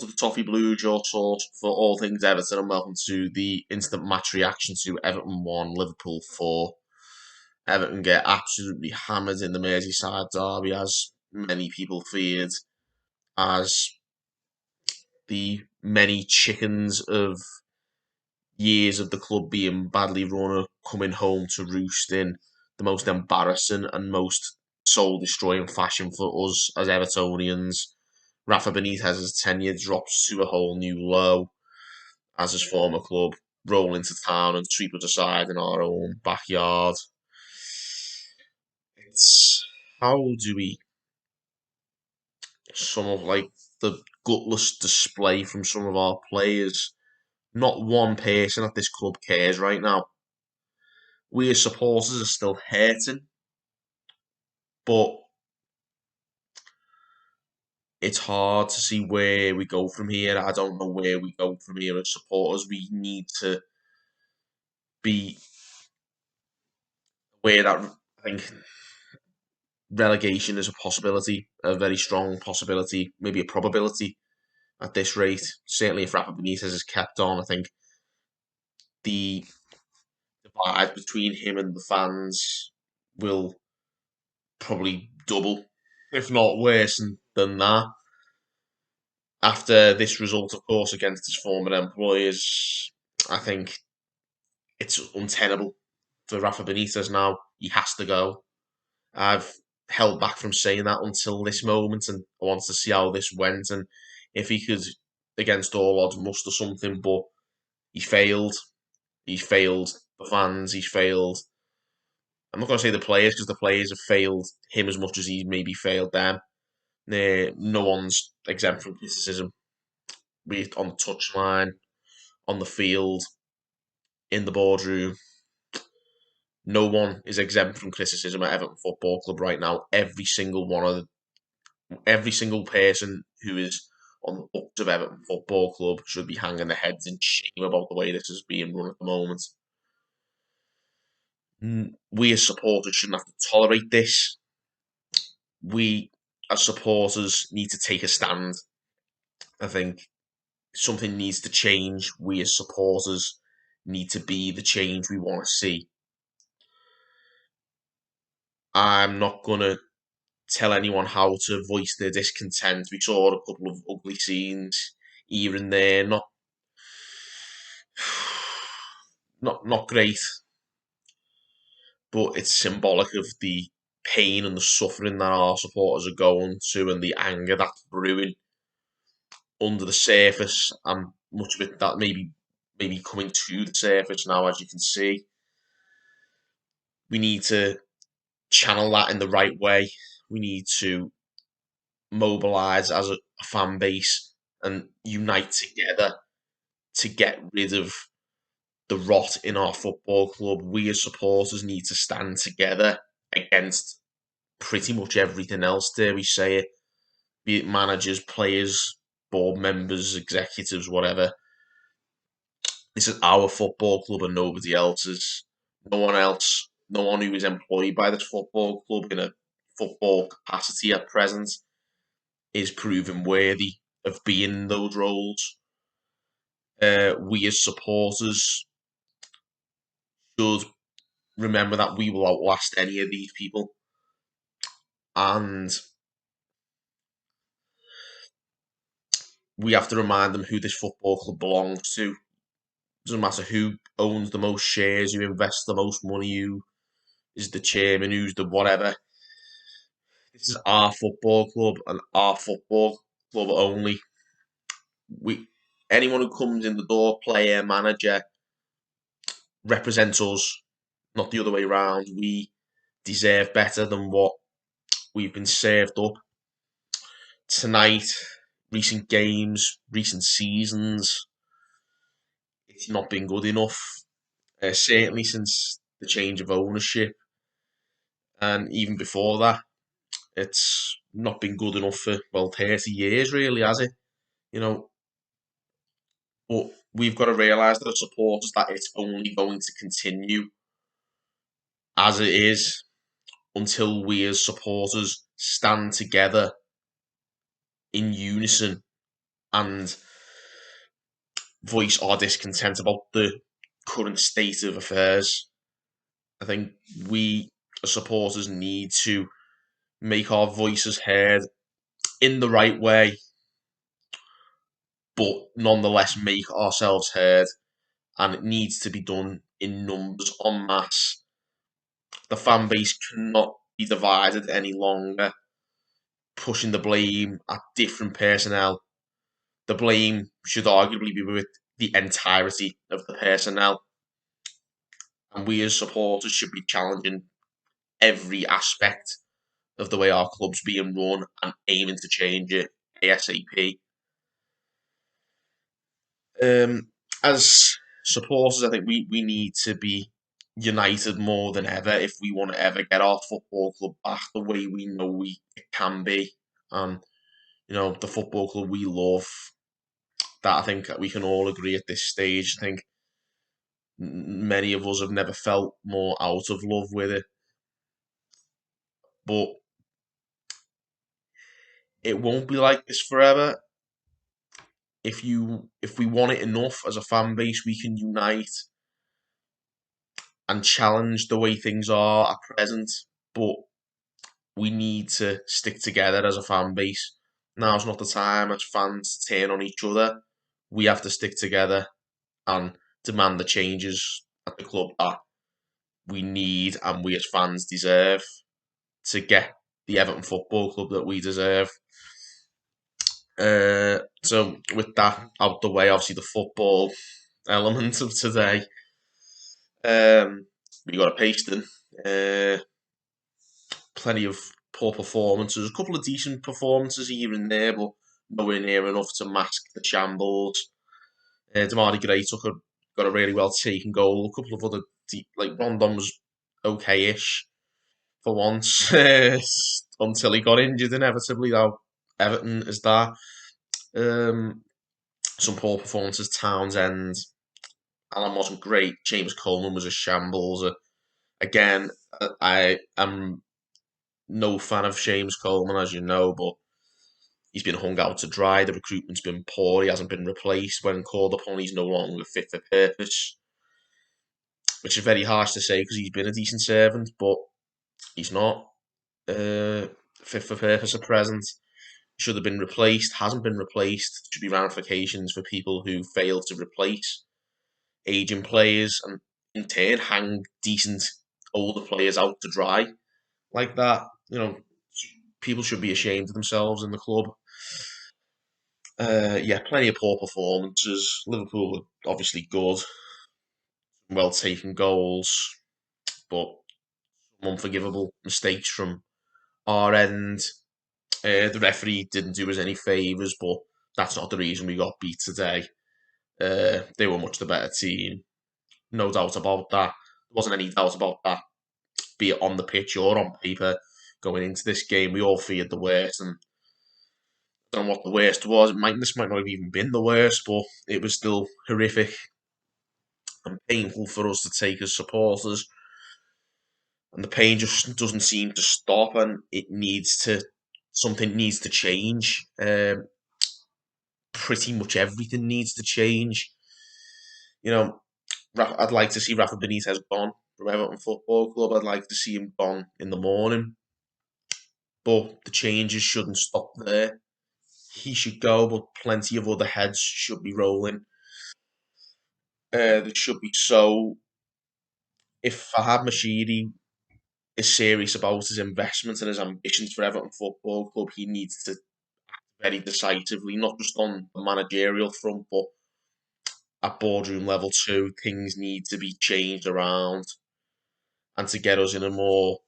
to the Toffee Blues, your source for all things Everton, and welcome to the instant match reaction to Everton 1, Liverpool 4. Everton get absolutely hammered in the Merseyside Derby, as many people feared, as the many chickens of years of the club being badly run are coming home to roost in the most embarrassing and most soul-destroying fashion for us as Evertonians. Rafa Benitez's tenure drops to a whole new low as his former club roll into town and sweep us aside in our own backyard. It's how do we sum up the gutless display from some of our players? Not one person at this club cares right now. We as supporters are still hurting, but it's hard to see where we go from here. I don't know where we go from here as supporters. We need to be aware that I think relegation is a possibility, a very strong possibility, maybe a probability at this rate. Certainly, if Rafa Benitez is kept on, I think the divide between him and the fans will probably double, if not worse than that. After this result, of course, against his former employers, I think it's untenable for Rafa Benitez now. He has to go. I've held back from saying that until this moment, and I want to see how this went and if he could, against all odds, muster something. But he failed. He failed the fans. He failed. I'm not going to say the players because the players have failed him as much as he's maybe failed them. No one's exempt from criticism, be it on the touchline, on the field, in the boardroom. No one is exempt from criticism at Everton Football Club right now. Every single person who is on the books of Everton Football Club should be hanging their heads in shame about the way this is being run at the moment. We as supporters shouldn't have to tolerate this. We as supporters need to take a stand. I think something needs to change. We as supporters need to be the change we want to see. I'm not going to tell anyone how to voice their discontent. We saw a couple of ugly scenes here and there, not great, but it's symbolic of the pain and the suffering that our supporters are going to and the anger that's brewing under the surface, and much of it that maybe coming to the surface now, as you can see. We need to channel that in the right way. We need to mobilise as a fan base and unite together to get rid of the rot in our football club. We as supporters need to stand together against pretty much everything else, dare we say it, be it managers, players, board members, executives, whatever. This is our football club and nobody else's. No one who is employed by this football club in a football capacity at present is proven worthy of being in those roles. We as supporters should remember that we will outlast any of these people, and we have to remind them who this football club belongs to. Doesn't matter who owns the most shares, who invests the most money, who is the chairman, who's the whatever. This is our football club and our football club only. Anyone who comes in the door, player, manager, represents us, not the other way around. We deserve better than what we've been served up tonight. Recent games, recent seasons, it's not been good enough. Certainly since the change of ownership, and even before that, it's not been good enough for 30 years, really, has it? You know, but we've got to realise that as supporters that it's only going to continue as it is until we as supporters stand together in unison and voice our discontent about the current state of affairs. I think we as supporters need to make our voices heard in the right way, but nonetheless make ourselves heard. And it needs to be done in numbers en masse. The fan base cannot be divided any longer, pushing the blame at different personnel. The blame should arguably be with the entirety of the personnel, and we as supporters should be challenging every aspect of the way our club's being run and aiming to change it ASAP. As supporters, I think we need to be united more than ever if we want to ever get our football club back the way we know it can be. And the football club we love, that I think we can all agree at this stage. I think many of us have never felt more out of love with it, but it won't be like this forever. If we want it enough as a fan base, we can unite and challenge the way things are at present. But we need to stick together as a fan base. Now's not the time as fans to turn on each other. We have to stick together and demand the changes at the club that we need and we as fans deserve to get the Everton Football Club that we deserve. So with that out the way, obviously the football element of today, we got a pasting. Plenty of poor performances, a couple of decent performances here and there, but nowhere near enough to mask the shambles. Damari Gray got a really well taken goal. A couple of other like Rondon was okay-ish for once until he got injured inevitably. Though Everton is that. Some poor performances. Townsend, Alan wasn't great. James Coleman was a shambles. Again, I am no fan of James Coleman, as you know, but he's been hung out to dry. The recruitment's been poor. He hasn't been replaced. When called upon, he's no longer fit for purpose, which is very harsh to say because he's been a decent servant, but he's not fit for purpose at present. Should have been replaced, hasn't been replaced. Should be ramifications for people who fail to replace aging players and in turn hang decent older players out to dry like that. People should be ashamed of themselves in the club. Yeah, plenty of poor performances. Liverpool were obviously good, well taken goals, but some unforgivable mistakes from our end. The referee didn't do us any favours, but that's not the reason we got beat today. They were much the better team, no doubt about that. There wasn't any doubt about that, be it on the pitch or on paper. Going into this game, we all feared the worst, and I don't know what the worst was. This might not have even been the worst, but it was still horrific and painful for us to take as supporters. And the pain just doesn't seem to stop, and something needs to change. Pretty much everything needs to change. I'd like to see Rafa Benitez gone from Everton Football Club. I'd like to see him gone in the morning, but the changes shouldn't stop there. He should go, but plenty of other heads should be rolling. There should be if Fahad Mashiri is serious about his investment and his ambitions for Everton Football Club, he needs to very decisively, not just on the managerial front, but at boardroom level too. Things need to be changed around, and to get us in a more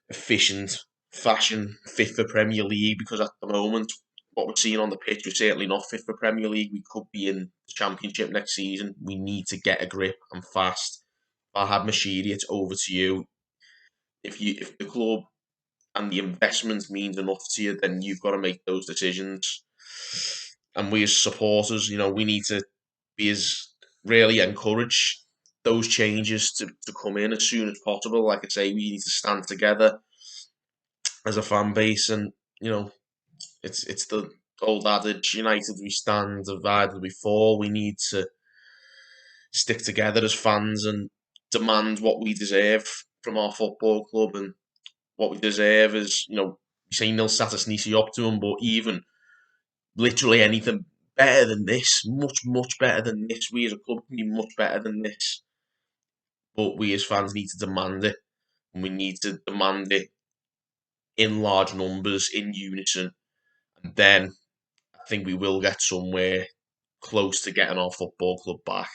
efficient fashion, fit for Premier League. Because at the moment, what we're seeing on the pitch, we're certainly not fit for Premier League. We could be in the Championship next season. We need to get a grip and fast. Farhad Mashiri, it's over to you. If the club and the investment means enough to you, then you've got to make those decisions. And we as supporters, we need to be as really encourage those changes to come in as soon as possible. Like I say, we need to stand together as a fan base, and it's old adage, united we stand, divided we fall. We need to stick together as fans and demand what we deserve from our football club. And what we deserve is, you say nil status nisi up to them, but even literally anything better than this, much, much better than this. We as a club can be much better than this. But we as fans need to demand it. And we need to demand it in large numbers, in unison. And then I think we will get somewhere close to getting our football club back.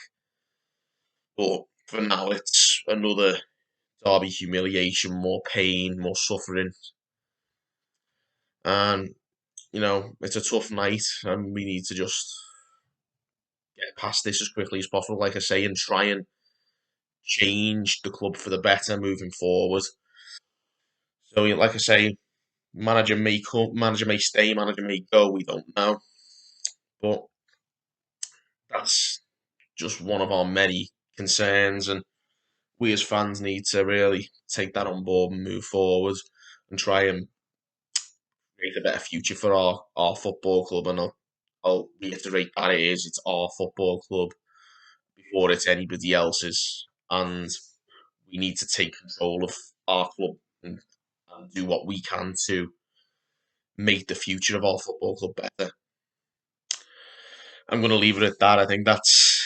But for now, it's another Derby humiliation, more pain, more suffering. And, it's a tough night, and we need to just get past this as quickly as possible, like I say, and try and change the club for the better moving forward. So, like I say, manager may come, manager may stay, manager may go. We don't know, but that's just one of our many concerns, and we as fans need to really take that on board and move forward and try and create a better future for our football club. And I'll reiterate that it's our football club before it's anybody else's, and we need to take control of our club and do what we can to make the future of our football club better. I'm going to leave it at that. I think that's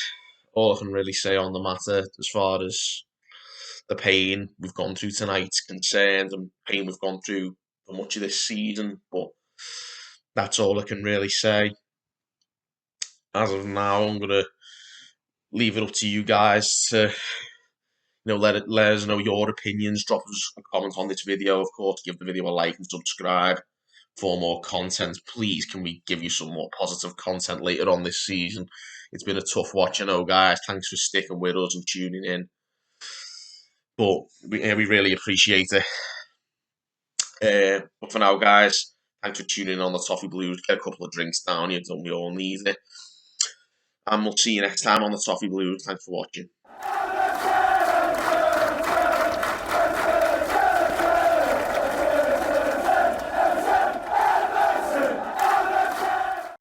all I can really say on the matter as far as the pain we've gone through tonight, concerns and pain we've gone through for much of this season. But that's all I can really say. As of now, I'm going to leave it up to you guys to let us know your opinions. Drop us a comment on this video, of course. Give the video a like and subscribe for more content. Please, can we give you some more positive content later on this season? It's been a tough watch, I know, guys. Thanks for sticking with us and tuning in. But we really appreciate it. But for now, guys, thanks for tuning in on the Toffee Blues. Get a couple of drinks down. We all need it. And we'll see you next time on the Toffee Blues. Thanks for watching.